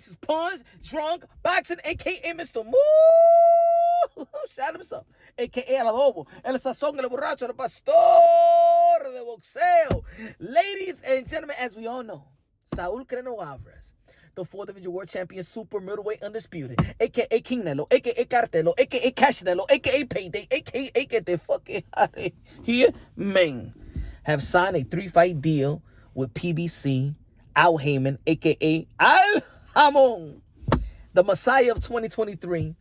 Mrs. Punch, Drunk, Boxing, a.k.a. Mr. Moo. Shout himself. A.k.a. El Adobo, El Sazón, El Borracho, El Pastor de Boxeo. Ladies and gentlemen, as we all know, Saul Canelo Alvarez, the 4th Division World Champion, Super Middleweight Undisputed, a.k.a. King Nelo, a.k.a. Cartelo, a.k.a. Cash Nelo, a.k.a. Payday, a.k.a. Get the fucking out of here, man, have signed a 3-fight deal with PBC, Al Heyman, a.k.a. Al Jamón, the Messiah of 2023,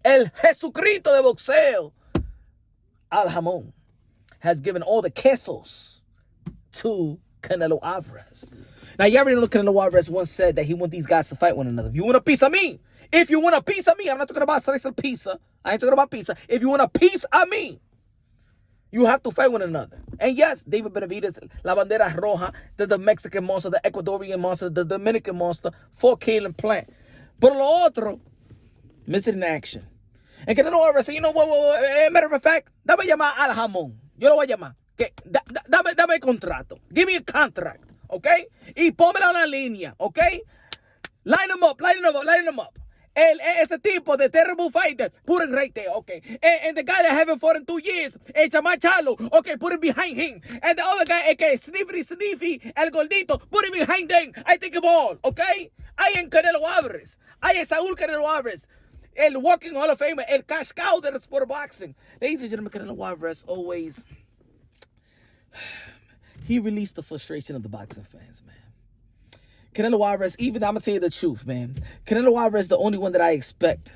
El Jesucristo de Boxeo. Al Jamón has given all the quesos to Canelo Alvarez. Now, you already know Canelo Alvarez once said that he want these guys to fight one another. If you want a piece of me, I'm not talking about slice of pizza. I ain't talking about pizza. If you want a piece of me, you have to fight one another. And yes, David Benavidez, La Bandera Roja, the Mexican monster, the Ecuadorian monster, the Dominican monster, for Kalen Plant. But lo otro, miss it in action. And Canelo Alvarez said, you know what, matter of fact, dame llamar Al Jamón. Yo lo voy a llamar. Dame contrato. Give me a contract. Okay? Y pónmela en la línea. Okay? Line them up. Ese tipo, the terrible fighter, put him right there, okay. And the guy that haven't fought in 2 years, Charlo, okay, put him behind him. And the other guy, okay, Sniffy, El Gordito, put him behind them. I take him all, okay. I am Canelo Alvarez. I am Saul Canelo Alvarez. El walking Hall of Famer, El cash cow del sport of boxing. Ladies and gentlemen, Canelo Alvarez always, he released the frustration of the boxing fans, man. Canelo Alvarez, even I'm going to tell you the truth, man. Canelo Alvarez is the only one that I expect.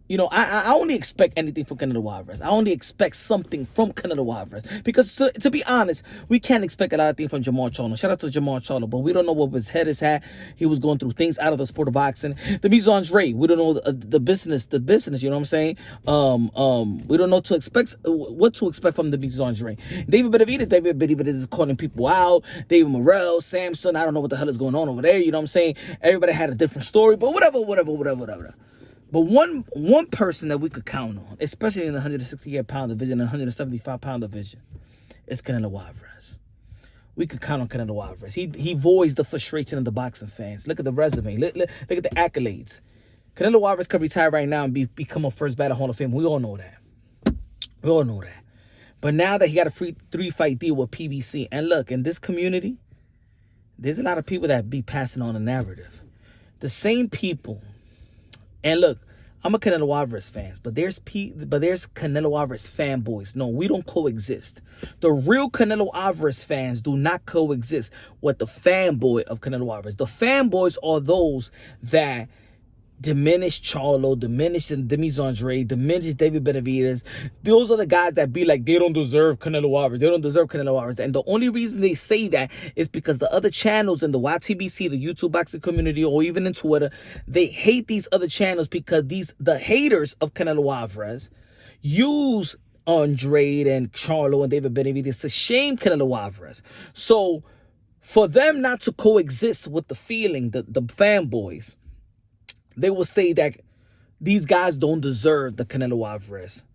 You know, I only expect anything from Canelo Alvarez. I only expect something from Canelo Alvarez. Because to be honest, we can't expect a lot of things from Jamal Charlo. Shout out to Jamal Charlo, but we don't know what his head is at. He was going through things out of the sport of boxing. The mise Andrade, we don't know the business, you know what I'm saying? We don't know what to expect from the mise Andrade. David Benavidez is calling people out. David Morrell, Samson, I don't know what the hell is going on over there, you know what I'm saying? Everybody had a different story, but whatever. But one person that we could count on, especially in the 168-pound division and 175-pound division, is Canelo Alvarez. We could count on Canelo Alvarez. He voiced the frustration of the boxing fans. Look at the resume. Look at the accolades. Canelo Alvarez could retire right now and become a first ballot Hall of Fame. We all know that. But now that he got a free 3-fight deal with PBC, and look, in this community, there's a lot of people that be passing on a narrative. The same people. And look, I'm a Canelo Alvarez fan, but there's Canelo Alvarez fanboys. No, we don't coexist. The real Canelo Alvarez fans do not coexist with the fanboy of Canelo Alvarez. The fanboys are those that diminish Charlo, diminish Demis Andrade, diminish David Benavidez. Those are the guys that be like, they don't deserve Canelo Alvarez. They don't deserve Canelo Alvarez. And the only reason they say that is because the other channels in the YTBC, the YouTube boxing community, or even in Twitter, they hate these other channels because the haters of Canelo Alvarez use Andrade and Charlo and David Benavidez to shame Canelo Alvarez. So for them not to coexist with the feeling, the fanboys, they will say that these guys don't deserve the Canelo Alvarez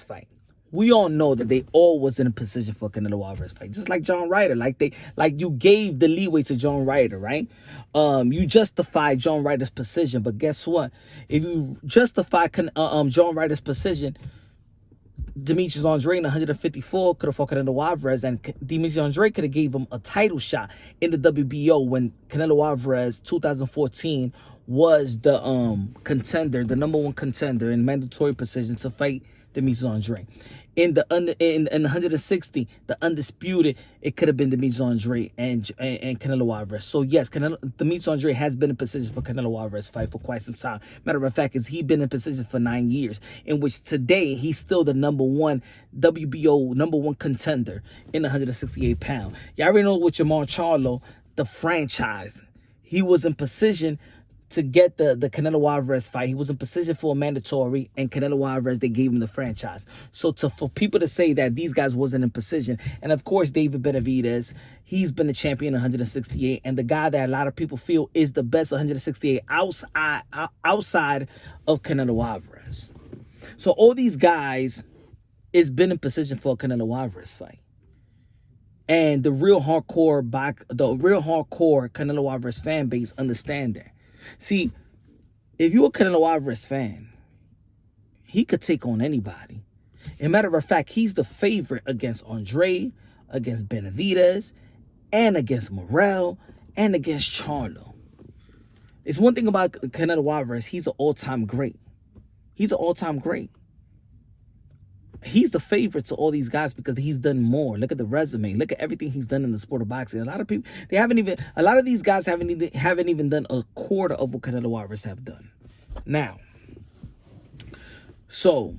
fight. We all know that they all was in a position for a Canelo Alvarez fight. Just like John Ryder. Like you gave the leeway to John Ryder, right? You justified John Ryder's position. But guess what? If you justify John Ryder's position, Demetrius Andrade in 154 could have fought Canelo Alvarez, and Demetrius Andrade could have gave him a title shot in the WBO when Canelo Alvarez 2014 was the contender, the #1 contender in mandatory position to fight Demetrius Andrade. In the 160, the undisputed, it could have been Demetrius Andrade and Canelo Alvarez. So yes, Demetrius Andrade has been in position for Canelo Alvarez fight for quite some time. Matter of fact, he's been in position for 9 years, in which today he's still the #1 WBO #1 contender in the 168 pound. You already know with Jamal Charlo, the franchise, he was in position to get the Canelo Alvarez fight. He was in position for a mandatory, and Canelo Alvarez, they gave him the franchise. So for people to say that these guys wasn't in position, and of course David Benavidez, he's been the champion 168, and the guy that a lot of people feel is the best 168 outside of Canelo Alvarez. So all these guys is been in position for a Canelo Alvarez fight. And the real hardcore Canelo Alvarez fan base understand that. See, if you're a Canelo Alvarez fan, he could take on anybody. As a matter of fact, he's the favorite against Andrade, against Benavidez, and against Morrell, and against Charlo. It's one thing about Canelo Alvarez, he's an all-time great. He's an all-time great. He's the favorite to all these guys because he's done more. Look at the resume. Look at everything he's done in the sport of boxing. A lot of people, a lot of these guys haven't even done a quarter of what Canelo Alvarez have done. Now, so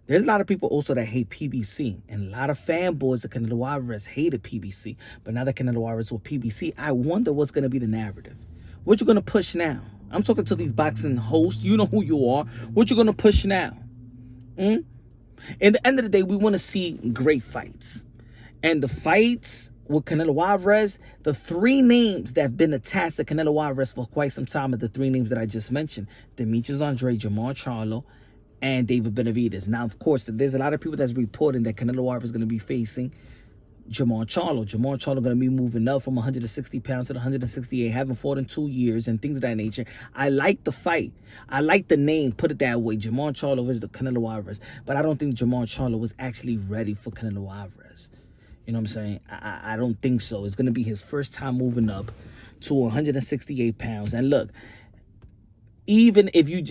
there's a lot of people also that hate PBC, and a lot of fanboys of Canelo Alvarez hated PBC. But now that Canelo Alvarez with PBC, I wonder what's going to be the narrative. What you going to push now? I'm talking to these boxing hosts. You know who you are. What you going to push now? In the end of the day, we want to see great fights. And the fights with Canelo Alvarez, the three names that have been attached to Canelo Alvarez for quite some time are the three names that I just mentioned. Demetrius Andrade, Jamar Charlo, and David Benavidez. Now, of course, there's a lot of people that's reporting that Canelo Alvarez is going to be facing Jamar Charlo. Jamar Charlo going to be moving up from 160 pounds to 168, haven't fought in 2 years and things of that nature. I like the fight. I like the name, put it that way. Jamar Charlo versus the Canelo Alvarez. But I don't think Jamar Charlo was actually ready for Canelo Alvarez. You know what I'm saying? I don't think so. It's going to be his first time moving up to 168 pounds. And look, even if you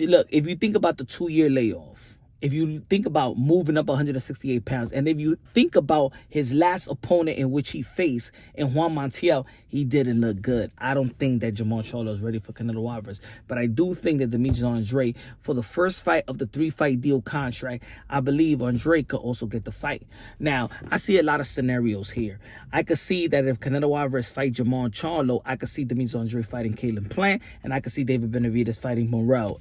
think about the 2-year layoff, if you think about moving up 168 pounds, and if you think about his last opponent in which he faced in Juan Montiel, he didn't look good. I don't think that Jamar Charlo is ready for Canelo Alvarez. But I do think that Demetrius Andrade, for the first fight of the 3-fight deal contract, I believe Andrade could also get the fight. Now, I see a lot of scenarios here. I could see that if Canelo Alvarez fight Jamar Charlo, I could see Demetrius Andrade fighting Caleb Plant, and I could see David Benavidez fighting Morrell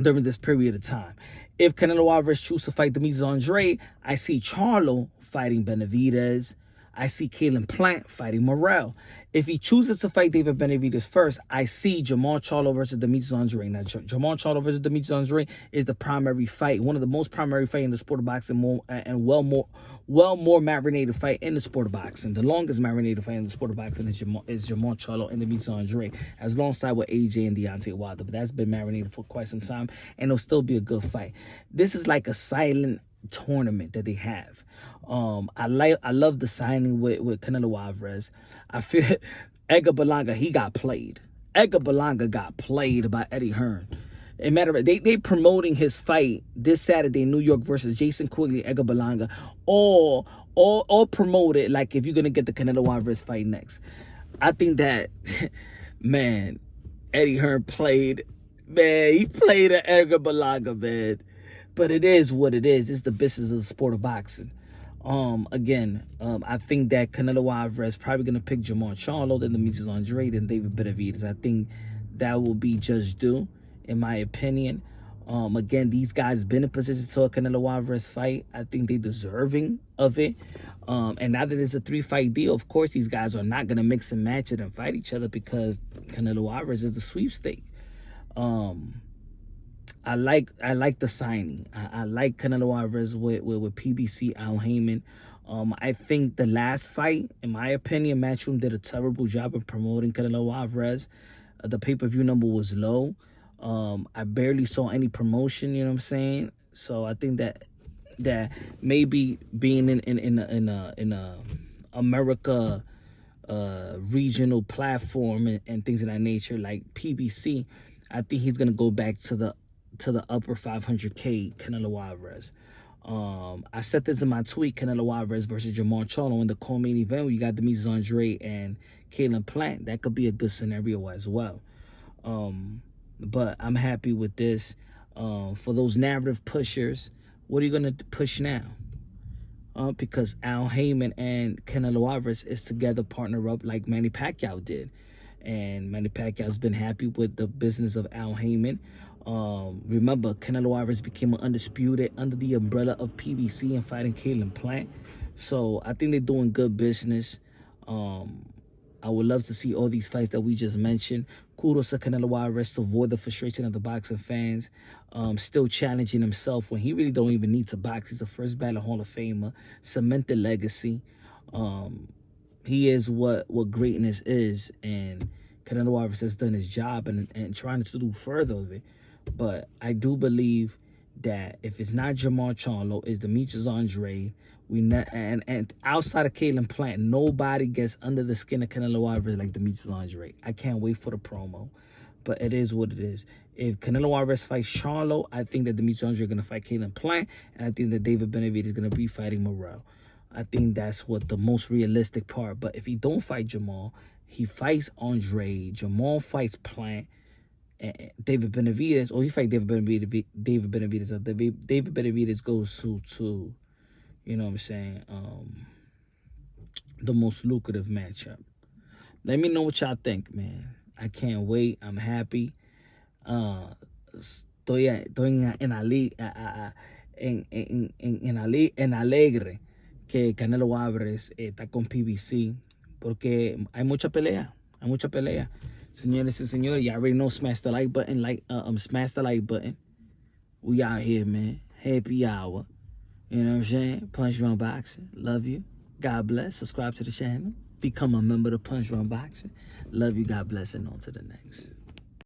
during this period of time. If Canelo Alvarez chooses to fight Demetrius Andrade, I see Charlo fighting Benavidez. I see Caleb Plant fighting Morrell. If he chooses to fight David Benavidez first, I see Jamar Charlo versus Demetrius Andrade. Now, Jamar Charlo versus Demetrius Andrade is the primary fight, one of the most primary fight in the sport of boxing, and well more marinated fight in the sport of boxing. The longest marinated fight in the sport of boxing is Jamar Charlo and Demetrius Andrade, as alongside with AJ and Deontay Wilder. But that's been marinated for quite some time, and it'll still be a good fight. This is like a silent tournament that they have. I love the signing with Canelo Alvarez. I feel Edgar Berlanga, he got played. Edgar Berlanga got played by Eddie Hearn. A matter of they promoting his fight this Saturday, New York versus Jason Quigley, Edgar Berlanga, all promoted like if you're gonna get the Canelo Alvarez fight next. I think that man, Eddie Hearn played, man, he played at Edgar Berlanga, man. But it is what it is. It's the business of the sport of boxing. I think that Canelo Alvarez probably going to pick Jamar Charlo, then Demetrius Andrade, then David Benavidez. I think that will be just due, in my opinion. Again, these guys been in position to a Canelo Alvarez fight. I think they're deserving of it. And now that it's a 3-fight deal, of course, these guys are not going to mix and match it and fight each other because Canelo Alvarez is the sweepstake. I like the signing. I like Canelo Alvarez with PBC, Al Heyman. I think the last fight, in my opinion, Matchroom did a terrible job of promoting Canelo Alvarez. The pay-per-view number was low. I barely saw any promotion, you know what I'm saying? So I think that maybe being in a America regional platform and things of that nature like PBC, I think he's gonna go back to the upper 500K Canelo Alvarez. I said this in my tweet, Canelo Alvarez versus Jamar Charlo in the co-main event where you got Demetrius Andrade and Caleb Plant. That could be a good scenario as well. But I'm happy with this. For those narrative pushers, what are you going to push now? Because Al Heyman and Canelo Alvarez is together, partner up like Manny Pacquiao did. And Manny Pacquiao's been happy with the business of Al Heyman. Remember, Canelo Alvarez became an undisputed under the umbrella of PBC and fighting Caleb Plant. So I think they're doing good business. I would love to see all these fights that we just mentioned. Kudos to Canelo Alvarez to avoid the frustration of the boxing fans. Still challenging himself when he really don't even need to box. He's the first ballot Hall of Famer. Cemented legacy. He is what greatness is. And Canelo Alvarez has done his job and trying to do further of it. But I do believe that if it's not Jamal Charlo, it's Demetrius Andrade. And outside of Caleb Plant, nobody gets under the skin of Canelo Alvarez like Demetrius Andrade. I can't wait for the promo, but it is what it is. If Canelo Alvarez fights Charlo, I think that Demetrius Andrade is going to fight Caleb Plant, and I think that David Benavidez is going to be fighting Morrell. I think that's what the most realistic part. But if he don't fight Jamal, he fights Andrade, Jamal fights Plant, and David Benavidez, or he fight David Benavidez. David Benavidez goes to you know what I'm saying, the most lucrative matchup. Let me know what y'all think, man. I can't wait. I'm happy. Estoy en alegre que Canelo Alvarez está con PBC, porque hay mucha pelea. Hay mucha pelea. Señores y señores, y'all already know, smash the like button. Smash the like button. We out here, man. Happy hour. You know what I'm saying? Punch Run Boxing. Love you. God bless. Subscribe to the channel. Become a member of Punch Run Boxing. Love you. God bless. And on to the next.